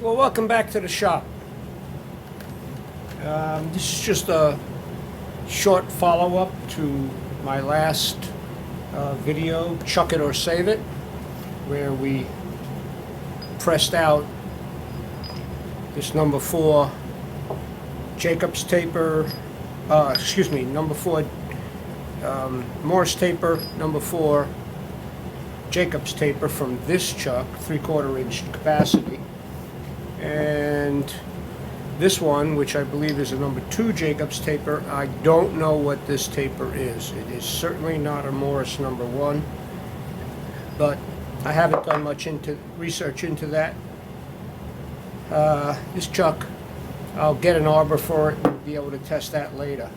Well, welcome back to the shop. This is just a short follow-up to my last video, Chuck It or Save It, where we pressed out this number 4 Jacobs taper, number 4 Morse taper, number 4 Jacobs taper from this chuck, 3/4 inch capacity. And this one, which I believe is a number 2 Jacobs taper, I don't know what this taper is. It is certainly not a Morse number 1, but I haven't done much research into that. This chuck, I'll get an arbor for it and be able to test that later.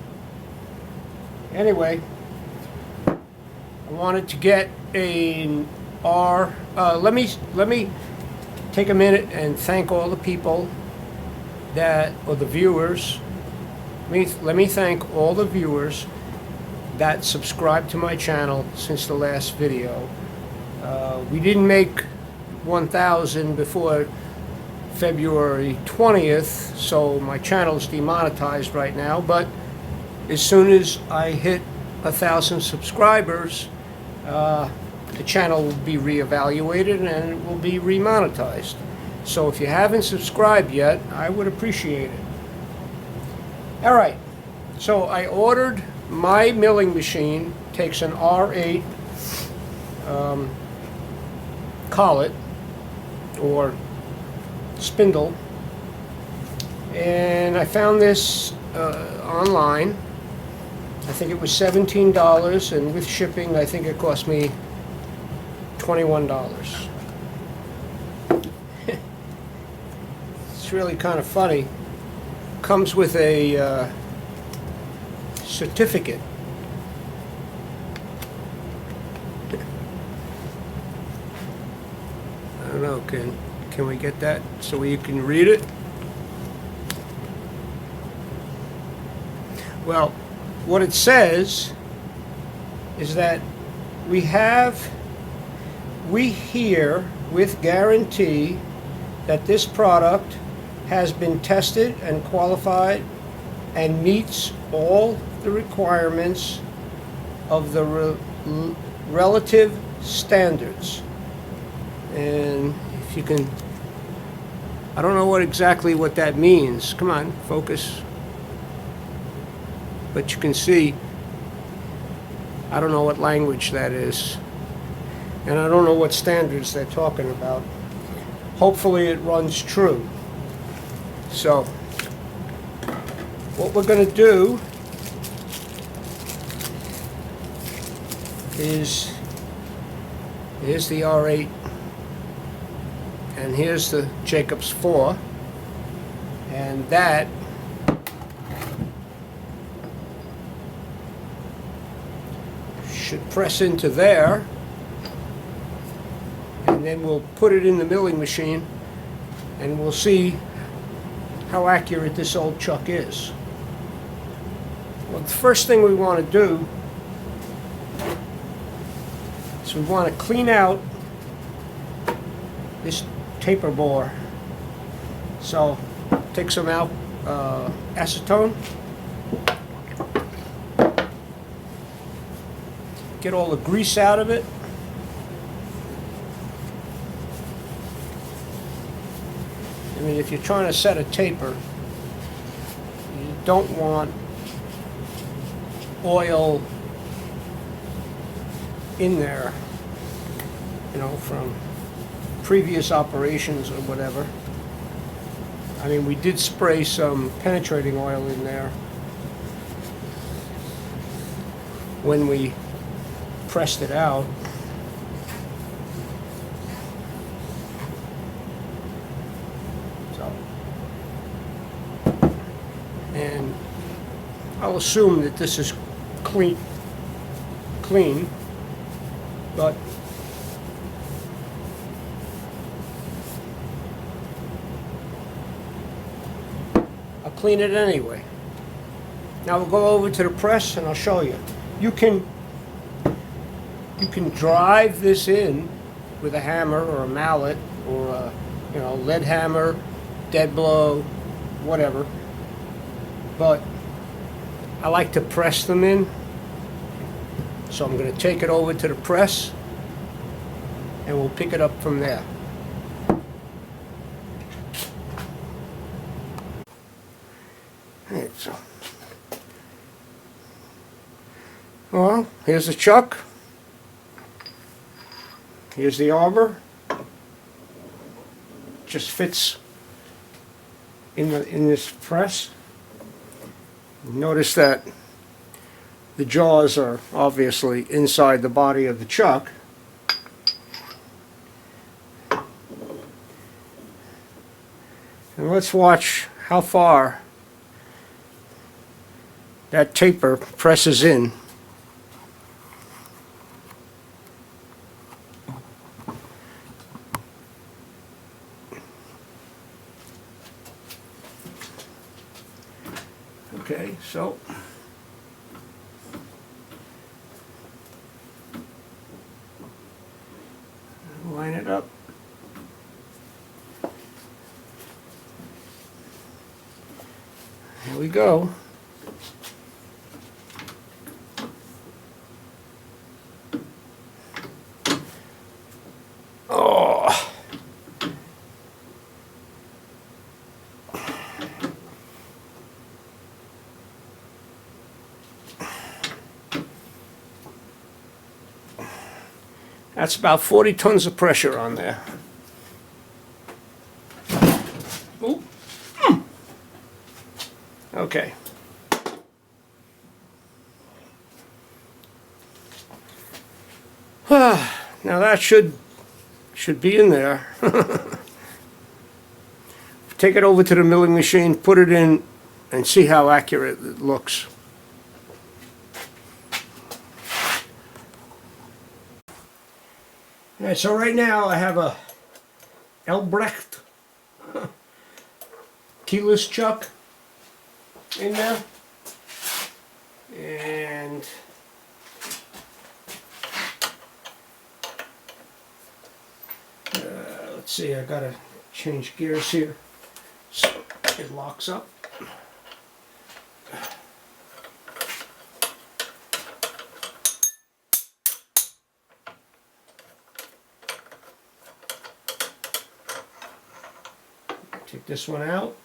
Anyway, I wanted to get an let me take a minute and thank all the people or the viewers. Let me thank all the viewers that subscribed to my channel since the last video. We didn't make 1,000 before February 20th, so my channel is demonetized right now, but as soon as I hit 1,000 subscribers, the channel will be reevaluated and it will be remonetized. So if you haven't subscribed yet, I would appreciate it. Alright, so I ordered my milling machine. Takes an R8 collet or spindle, and I found this online. I think it was $17, and with shipping I think it cost me $21. It's really kind of funny. Comes with a certificate. I don't know, can we get that so you can read it? Well, what it says is that we hear with guarantee that this product has been tested and qualified and meets all the requirements of the relative standards. And if you can, I don't know exactly what that means. Come on, focus. But you can see, I don't know what language that is, and I don't know what standards they're talking about. Hopefully it runs true. So what we're going to do is, here's the R8 and here's the Jacobs 4, and that should press into there, and then we'll put it in the milling machine and we'll see how accurate this old chuck is. Well, the first thing we want to do is we want to clean out this taper bore. So take some out acetone, get all the grease out of it. I mean, if you're trying to set a taper, you don't want oil in there, you know, from previous operations or whatever. I mean, we did spray some penetrating oil in there when we pressed it out. So, and I'll assume that this is clean, but I'll clean it anyway. Now we'll go over to the press and I'll show you. You can drive this in with a hammer or a mallet or a lead hammer dead blow, whatever. But I like to press them in. So I'm going to take it over to the press and we'll pick it up from there. Alright, so. Well, here's the chuck. Here's the arbor. Just fits in this press. Notice that the jaws are obviously inside the body of the chuck. And let's watch how far that taper presses in. Okay, so line it up. Here we go. Oh. That's about 40 tons of pressure on there. Ooh. Okay. Now that should be in there. Take it over to the milling machine, put it in, and see how accurate it looks. Alright, so right now I have a Albrecht keyless chuck in there, and let's see, I gotta change gears here so it locks up. Take this one out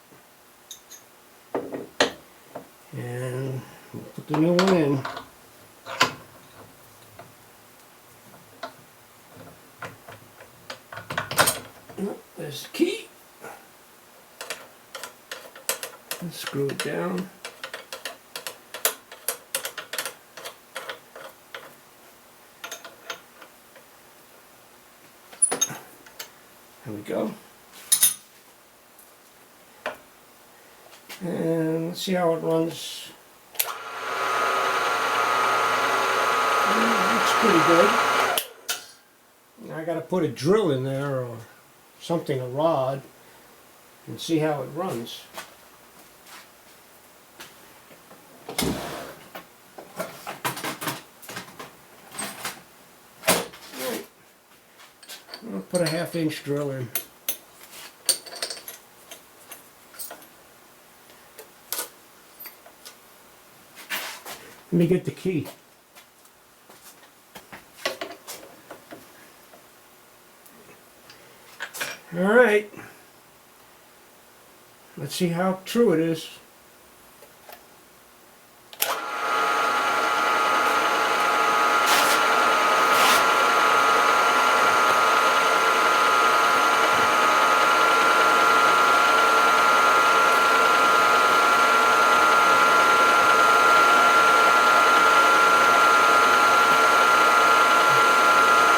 and we'll put the new one in. There's the key. Let's screw it down. There we go. And let's see how it runs. Looks pretty good. I got to put a drill in there or something, a rod, and see how it runs. Right. I'll put a 1/2 inch drill in. Let me get the key. All right. Let's see how true it is.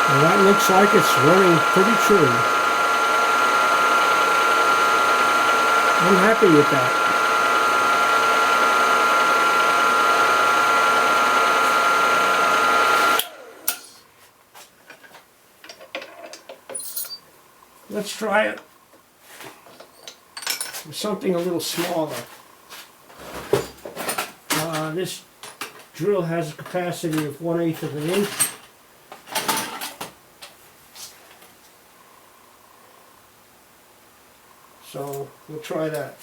Well, that looks like it's running pretty true. I'm happy with that. Let's try it with something a little smaller. This drill has a capacity of 1/8 of an inch. So we'll try that.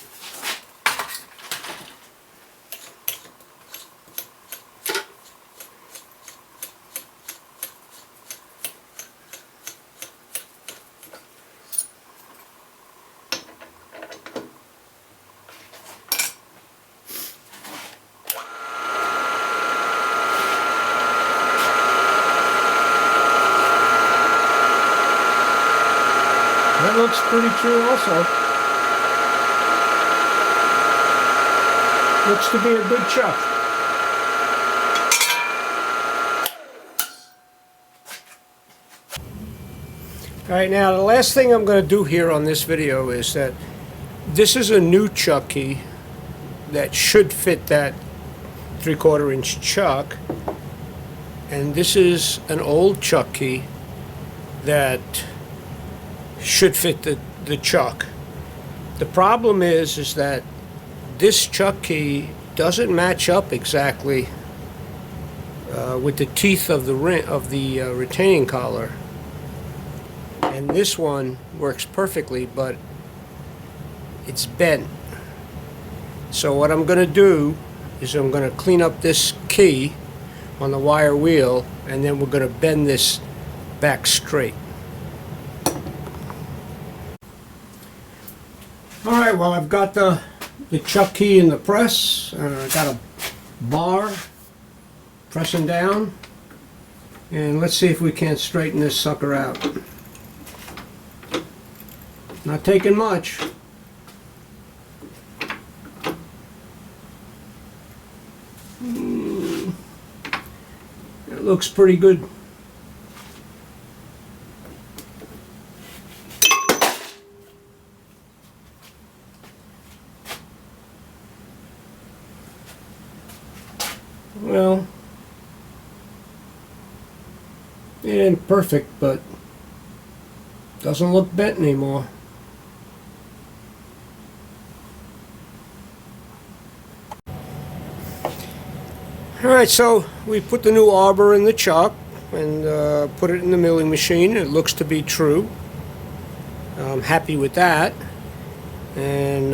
That looks pretty true also. Looks to be a good chuck. Alright, now the last thing I'm going to do here on this video is that this is a new chuck key that should fit that 3/4 inch chuck, and this is an old chuck key that should fit the chuck. The problem is that this chuck key doesn't match up exactly with the teeth of the retaining collar, and this one works perfectly, but it's bent. So what I'm going to do is I'm going to clean up this key on the wire wheel, and then we're going to bend this back straight. Alright, well, I've got the chuck key in the press, and I got a bar pressing down, and let's see if we can't straighten this sucker out. Not taking much. It looks pretty good. Well, it ain't perfect, but doesn't look bent anymore. Alright, so we put the new arbor in the chuck and put it in the milling machine. It looks to be true. I'm happy with that. And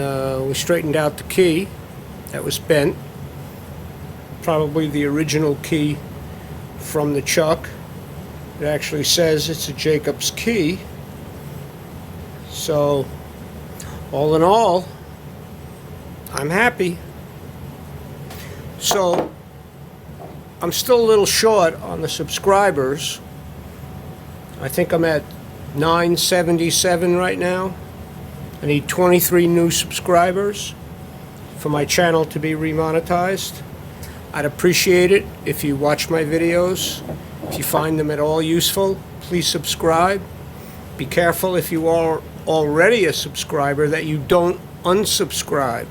we straightened out the key that was bent. Probably the original key from the chuck. It actually says it's a Jacob's key. So, all in all, I'm happy. So, I'm still a little short on the subscribers. I think I'm at 977 right now. I need 23 new subscribers for my channel to be remonetized. I'd appreciate it if you watch my videos. If you find them at all useful, please subscribe. Be careful if you are already a subscriber that you don't unsubscribe.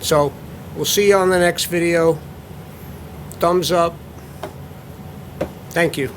So, we'll see you on the next video. Thumbs up. Thank you.